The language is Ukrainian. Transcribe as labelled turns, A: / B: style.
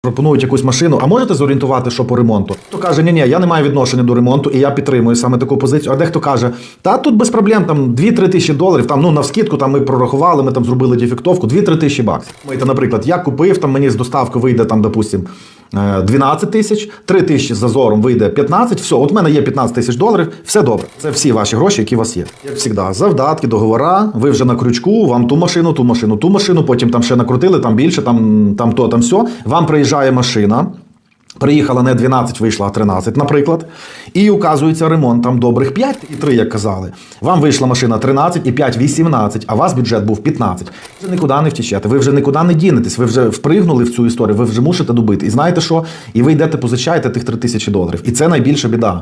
A: пропонують якусь машину, а можете зорієнтувати, що по ремонту? Хто каже, ні, я не маю відношення до ремонту, і я підтримую саме таку позицію. А дехто каже, та тут без проблем, там 2-3 тисячі доларів, там, навскидку, там ми прорахували, ми там зробили дефектовку, 2-3 тисячі баксів. Наприклад, я купив, там мені з доставки вийде, там, допустим, 12 тисяч, 3 тисячі з зазором вийде 15, все, от в мене є 15 тисяч доларів, все добре. Це всі ваші гроші, які у вас є. Як завжди, завдатки, договора, ви вже на крючку, вам ту машину, потім там ще накрутили, там більше, там то, там все. Вам приїжджає машина, приїхала не 12, вийшла, а 13, наприклад, і указується ремонт, там добрих 5,3, як казали. Вам вийшла машина 13 і 5, 18, а у вас бюджет був 15. Ви вже нікуди не втічете, ви вже нікуди не дінетесь, ви вже впригнули в цю історію, ви вже мусите добити. І знаєте що? І ви йдете, позичаєте тих 3 тисячі доларів. І це найбільша біда.